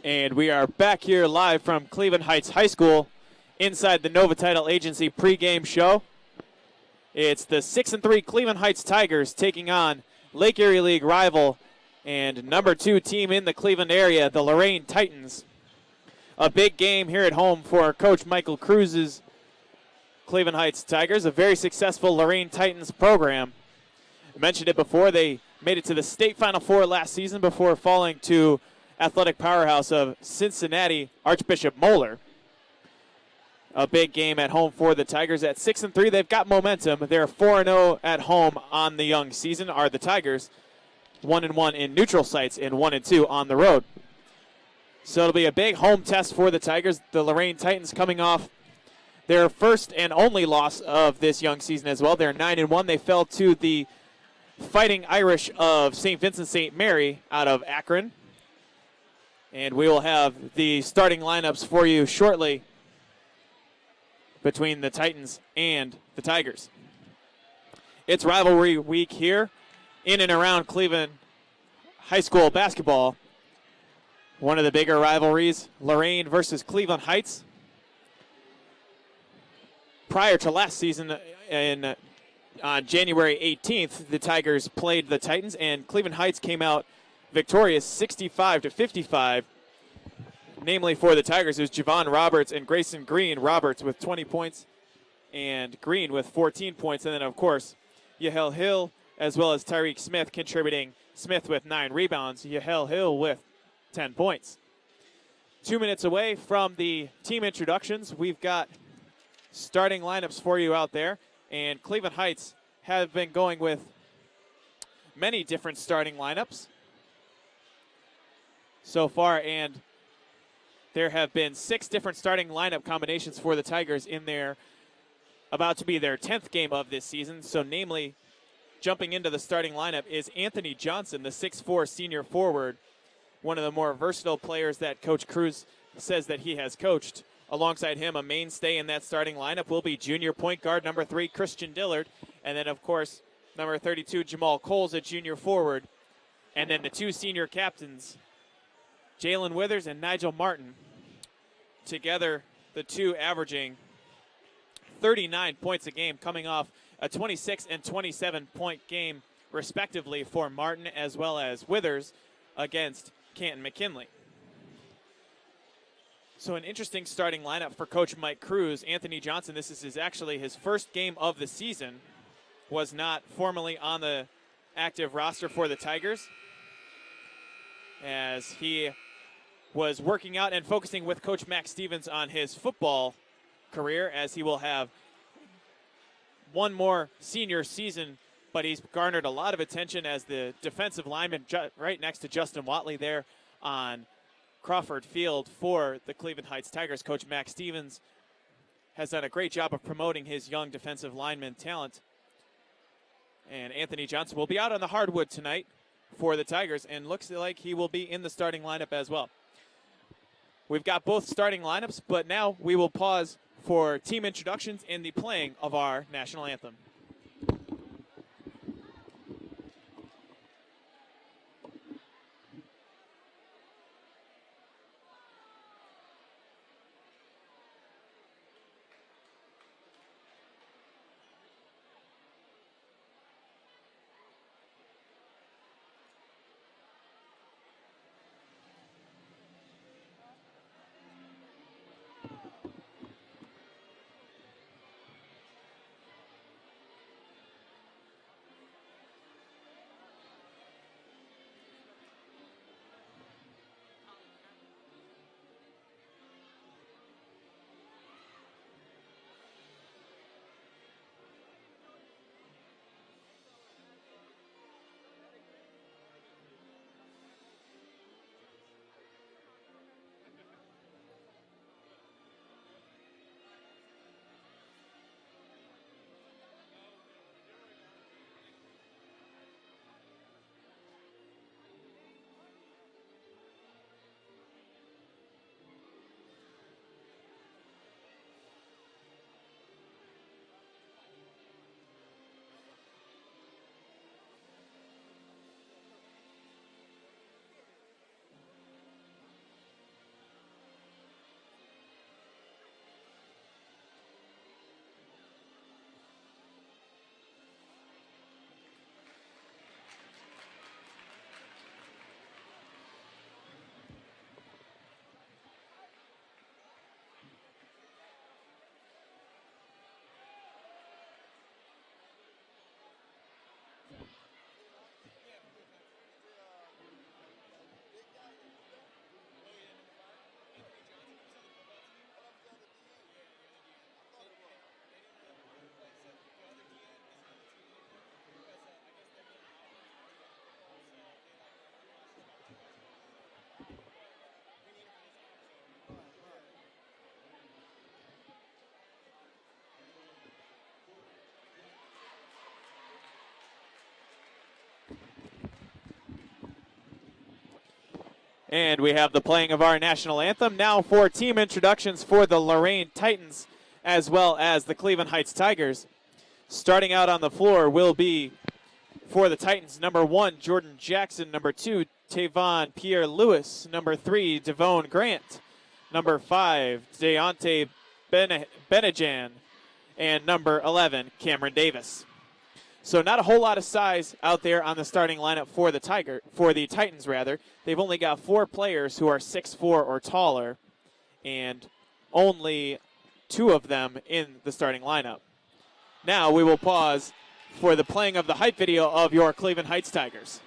And we are back here live from Cleveland Heights High School inside the Nova Title Agency pregame show. It's the 6-3 Cleveland Heights Tigers taking on Lake Erie League rival and number 2 team in the Cleveland area, the Lorain Titans. A big game here at home for Coach Michael Cruz's Cleveland Heights Tigers, a very successful Lorain Titans program. I mentioned it before, they made it to the state Final Four last season before falling to athletic powerhouse of Cincinnati Archbishop Moeller. A big game at home for the Tigers. At 6-3, they've got momentum. They're 4-0 at home on the young season, are the Tigers. 1-1 in neutral sites and 1-2 on the road. So it'll be a big home test for the Tigers. The Lorain Titans coming off their first and only loss of this young season as well. They're 9-1. They fell to the Fighting Irish of St. Vincent St. Mary out of Akron. And we will have the starting lineups for you shortly between the Titans and the Tigers. It's rivalry week here in and around Cleveland High School basketball. One of the bigger rivalries, Lorain versus Cleveland Heights. Prior to last season, on January 18th, the Tigers played the Titans, and Cleveland Heights came out victorious 65-55. Namely for the Tigers, it was Javon Roberts and Grayson Green. Roberts with 20 points and Green with 14 points. And then, of course, Yahel Hill as well as Tyreek Smith contributing. Smith with 9 rebounds, Yahel Hill with 10 points. 2 minutes away from the team introductions. We've got starting lineups for you out there. And Cleveland Heights have been going with many different starting lineups so far, and there have been 6 different starting lineup combinations for the Tigers in their about to be their 10th game of this season. So namely, jumping into the starting lineup is Anthony Johnson, the 6'4 senior forward, one of the more versatile players that Coach Cruz says that he has coached. Alongside him, a mainstay in that starting lineup will be junior point guard number 3, Christian Dillard. And then, of course, number 32, Jamal Coles, a junior forward. And then the 2 senior captains, Jalen Withers and Nigel Martin. Together, the 2 averaging 39 points a game, coming off a 26 and 27 point game, respectively, for Martin as well as Withers against Canton McKinley. So an interesting starting lineup for Coach Mike Cruz. Anthony Johnson, this is actually his first game of the season, was not formally on the active roster for the Tigers, as he was working out and focusing with Coach Max Stevens on his football career, as he will have one more senior season, but he's garnered a lot of attention as the defensive lineman right next to Justin Watley there on Crawford Field for the Cleveland Heights Tigers. Coach Max Stevens has done a great job of promoting his young defensive lineman talent. And Anthony Johnson will be out on the hardwood tonight for the Tigers, and looks like he will be in the starting lineup as well. We've got both starting lineups, but now we will pause for team introductions and the playing of our national anthem. And we have the playing of our national anthem. Now for team introductions for the Lorain Titans as well as the Cleveland Heights Tigers. Starting out on the floor will be, for the Titans, number 1, Jordan Jackson. Number 2, Tavon Pierre-Louis. Number 3, Devone Grant. Number 5, Deontay Benejan. And number 11, Cameron Davis. So not a whole lot of size out there on the starting lineup for the Titans. They've only got 4 players who are 6'4" or taller, and only 2 of them in the starting lineup. Now we will pause for the playing of the hype video of your Cleveland Heights Tigers.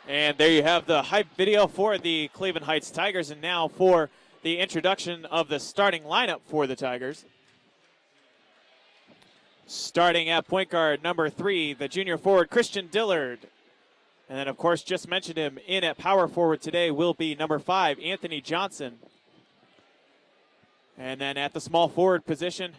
And there you have the hype video for the Cleveland Heights Tigers. And now for the introduction of the starting lineup for the Tigers. Starting at point guard, number 3, the junior forward, Christian Dillard. And then, of course, just mentioned him in at power forward today will be number 5, Anthony Johnson. And then at the small forward position,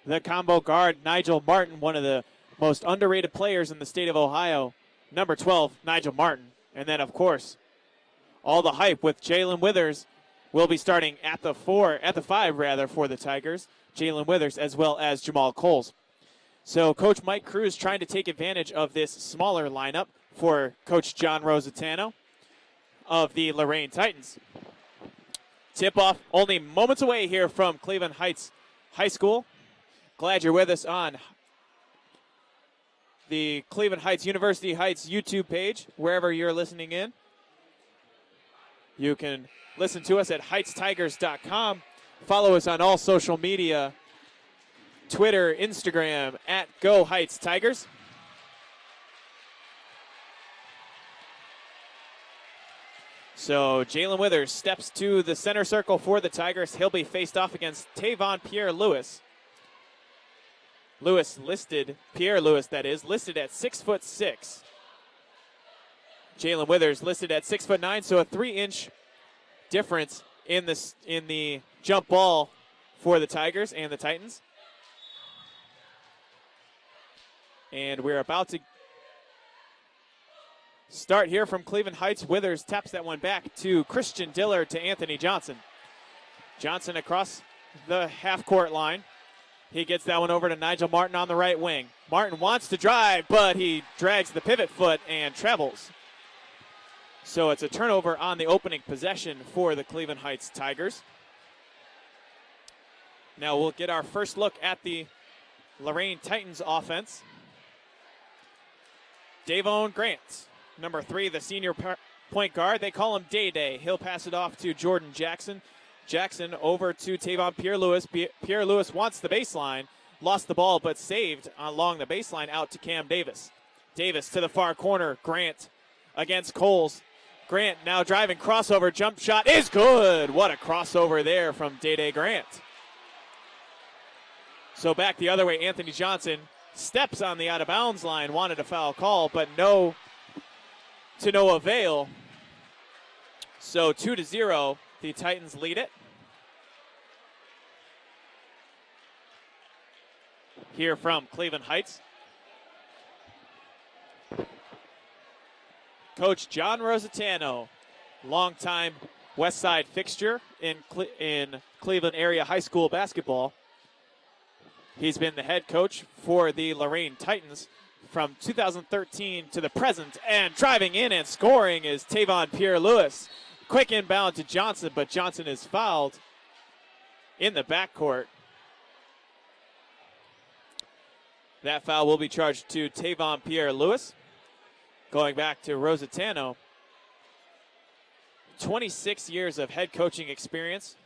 the combo guard, Nigel Martin, one of the most underrated players in the state of Ohio. Number 12, Nigel Martin. And then, of course, all the hype with Jalen Withers will be starting at the 5 for the Tigers. Jalen Withers as well as Jamal Coles. So Coach Mike Cruz trying to take advantage of this smaller lineup for Coach John Rositano of the Lorain Titans. Tip-off only moments away here from Cleveland Heights High School. Glad you're with us on the Cleveland Heights University Heights YouTube page, wherever you're listening in. You can listen to us at heightstigers.com. Follow us on all social media, Twitter, Instagram, at Go Heights Tigers. So Jalen Withers steps to the center circle for the Tigers. He'll be faced off against Tavon Pierre-Louis. Pierre-Louis, listed at 6'6". Jalen Withers listed at 6'9", so a 3-inch difference in the jump ball for the Tigers and the Titans. And we're about to start here from Cleveland Heights. Withers taps that one back to Christian Dillard to Anthony Johnson. Johnson across the half-court line. He gets that one over to Nigel Martin on the right wing. Martin wants to drive, but he drags the pivot foot and travels. So it's a turnover on the opening possession for the Cleveland Heights Tigers. Now we'll get our first look at the Lorain Titans offense. Devone Grant, number 3, the senior point guard. They call him Day-Day. He'll pass it off to Jordan Jackson. Jackson over to Tavon Pierre-Louis. Pierre-Louis wants the baseline. Lost the ball, but saved along the baseline out to Cam Davis. Davis to the far corner. Grant against Coles. Grant now driving, crossover, jump shot is good. What a crossover there from Day Grant. So back the other way, Anthony Johnson steps on the out-of-bounds line, wanted a foul call, but to no avail. So 2-0, the Titans lead it. Here from Cleveland Heights. Coach John Rositano, longtime West Side fixture in Cleveland area high school basketball. He's been the head coach for the Lorain Titans from 2013 to the present. And driving in and scoring is Tavon Pierre-Louis. Quick inbound to Johnson, but Johnson is fouled in the backcourt. That foul will be charged to Tavon Pierre-Louis. Going back to Rositano, 26 years of head coaching experience.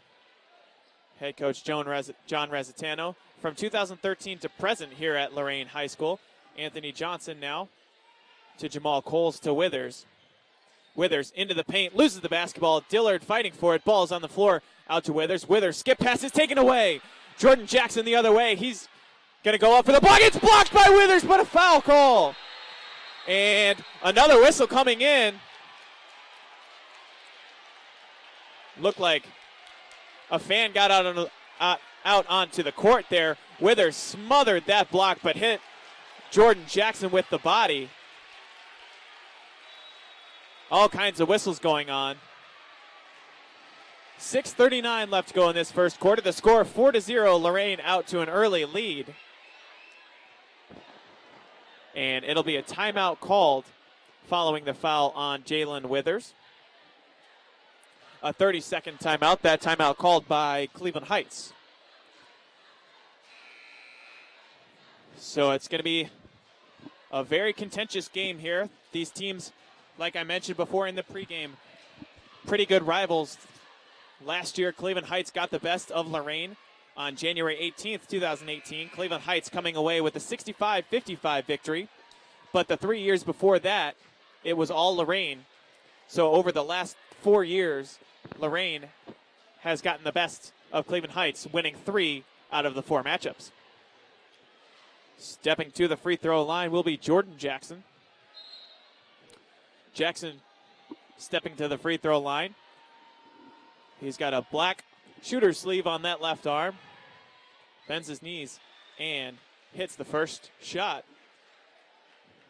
Head coach John Rositano from 2013 to present here at Lorain High School. Anthony Johnson now to Jamal Coles to Withers. Withers into the paint, loses the basketball. Dillard fighting for it. Ball's on the floor, out to Withers. Withers, skip pass is taken away. Jordan Jackson the other way. He's going to go up for the block. It's blocked by Withers, but a foul call. And another whistle coming in. Looked like a fan got out onto the court there. Withers smothered that block, but hit Jordan Jackson with the body. All kinds of whistles going on. 6:39 left to go in this first quarter. The score 4-0, Lorain out to an early lead. And it'll be a timeout called following the foul on Jalen Withers. A 30-second timeout. That timeout called by Cleveland Heights. So it's going to be a very contentious game here. These teams, like I mentioned before in the pregame, pretty good rivals. Last year, Cleveland Heights got the best of Lorain on January 18th, 2018. Cleveland Heights coming away with a 65-55 victory. But the 3 years before that, it was all Lorain. So over the last 4 years, Lorain has gotten the best of Cleveland Heights, winning 3 out of the 4 matchups. Stepping to the free throw line will be Jordan Jackson. Jackson stepping to the free throw line. He's got a black shooter sleeve on that left arm. Bends his knees and hits the first shot.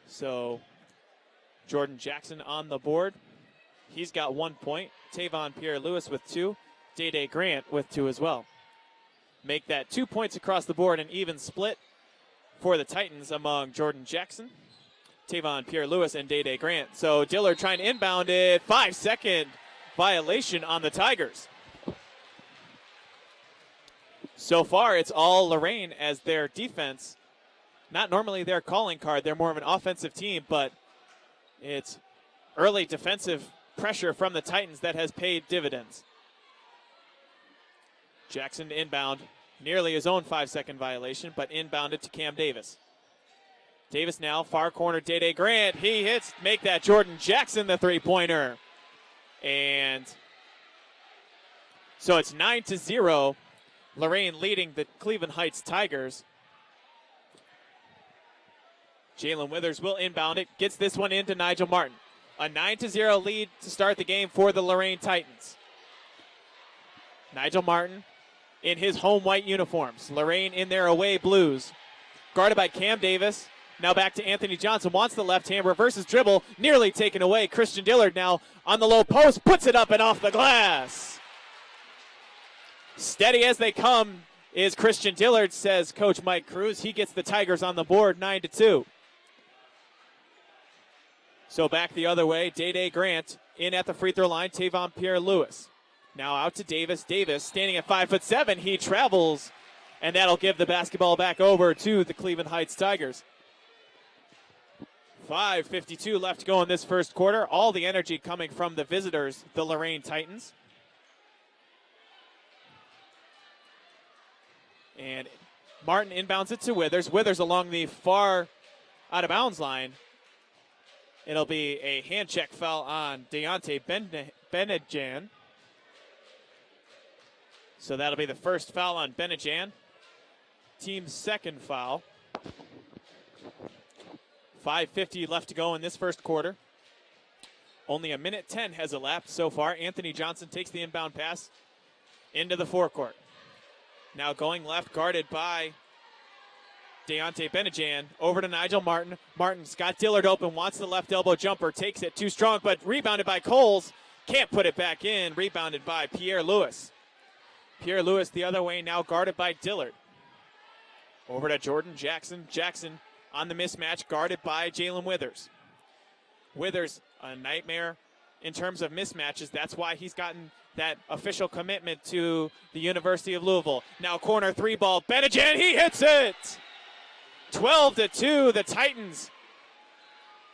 So Jordan Jackson on the board. He's got 1 point. Tavon Pierre-Louis with 2. Day Grant with 2 as well. Make that 2 points across the board, an even split for the Titans among Jordan Jackson, Tavon Pierre-Louis, and Day Grant. So Dillard trying to inbound it. 5-second violation on the Tigers. So far, it's all Lorain as their defense. Not normally their calling card. They're more of an offensive team, but it's early defensive pressure from the Titans that has paid dividends. Jackson to inbound. Nearly his own 5-second violation, but inbounded to Cam Davis. Davis now, far corner, Day Grant. He hits, make that Jordan Jackson the three-pointer. And so it's 9-0. Lorain leading the Cleveland Heights Tigers. Jalen Withers will inbound it. Gets this one into Nigel Martin. A 9-0 lead to start the game for the Lorain Titans. Nigel Martin in his home white uniforms. Lorain in their away blues. Guarded by Cam Davis. Now back to Anthony Johnson. Wants the left hand. Reverses dribble. Nearly taken away. Christian Dillard now on the low post. Puts it up and off the glass. Steady as they come is Christian Dillard, says Coach Mike Cruz. He gets the Tigers on the board 9-2. So back the other way. Day Grant in at the free throw line. Tavon Pierre-Louis. Now out to Davis. Davis standing at 5'7". He travels, and that'll give the basketball back over to the Cleveland Heights Tigers. 5:52 left to go in this first quarter. All the energy coming from the visitors, the Lorain Titans. And Martin inbounds it to Withers. Withers along the far out of bounds line. It'll be a hand check foul on Deontay Benejan. So that'll be the first foul on Benejan. Team's second foul. 5:50 left to go in this first quarter. Only a minute 10 has elapsed so far. Anthony Johnson takes the inbound pass into the forecourt. Now going left, guarded by Deontay Benejan. Over to Nigel Martin. Martin's got Dillard open, wants the left elbow jumper, takes it too strong, but rebounded by Coles. Can't put it back in. Rebounded by Pierre Lewis. Pierre Lewis the other way, now guarded by Dillard. Over to Jordan Jackson. Jackson on the mismatch, guarded by Jalen Withers. Withers, a nightmare in terms of mismatches. That's why he's gotten that official commitment to the University of Louisville. Now corner three ball. Benejan, he hits it! 12-2, the Titans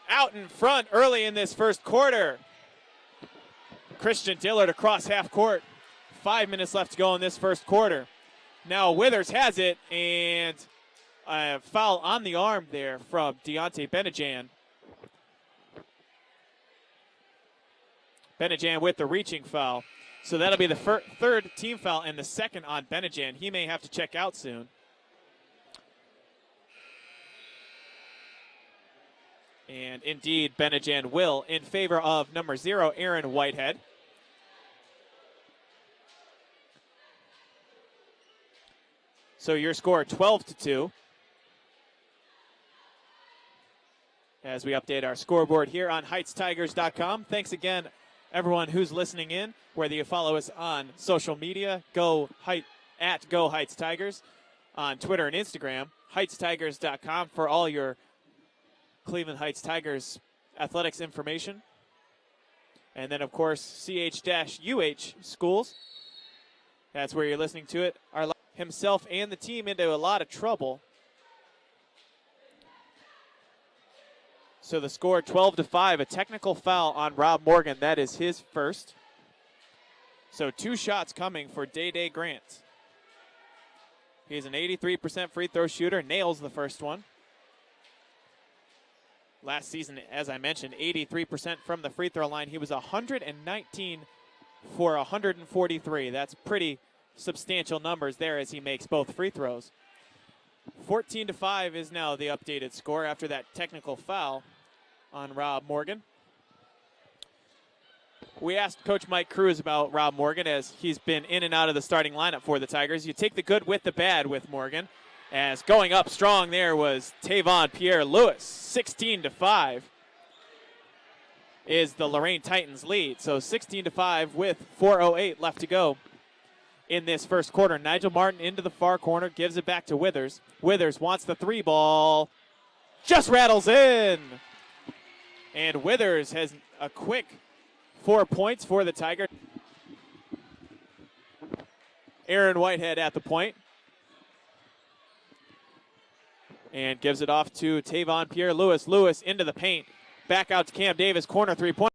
out in front early in this first quarter. Christian Dillard across half court. 5 minutes left to go in this first quarter. Now Withers has it, and a foul on the arm there from Deontay Benejan. Benejan with the reaching foul. So that'll be the third team foul and the second on Benejan. He may have to check out soon. And indeed, Benejan will, in favor of number 0, Aaron Whitehead. So your score 12-2. As we update our scoreboard here on HeightsTigers.com. Thanks again, everyone who's listening in. Whether you follow us on social media, at Go Heights Tigers, on Twitter and Instagram, HeightsTigers.com for all your Cleveland Heights Tigers athletics information. And then, of course, CH-UH schools. That's where you're listening to it. Himself and the team into a lot of trouble. So the score 12-5, a technical foul on Rob Morgan. That is his first. So 2 shots coming for Day Grant. He's an 83% free throw shooter, nails the first one. Last season, as I mentioned, 83% from the free throw line. He was 119 for 143. That's pretty substantial numbers there as he makes both free throws. 14-5 is now the updated score after that technical foul on Rob Morgan. We asked Coach Mike Cruz about Rob Morgan as he's been in and out of the starting lineup for the Tigers. You take the good with the bad with Morgan, as going up strong there was Tavon Pierre Lewis. 16-5 is the Lorain Titans lead. So 16-5 with 4:08 left to go in this first quarter. Nigel Martin into the far corner, gives it back to Withers. Withers wants the 3 ball, just rattles in. And Withers has a quick 4 points for the Tigers. Aaron Whitehead at the point. And gives it off to Tavon Pierre Lewis. Lewis into the paint. Back out to Cam Davis, corner 3-point.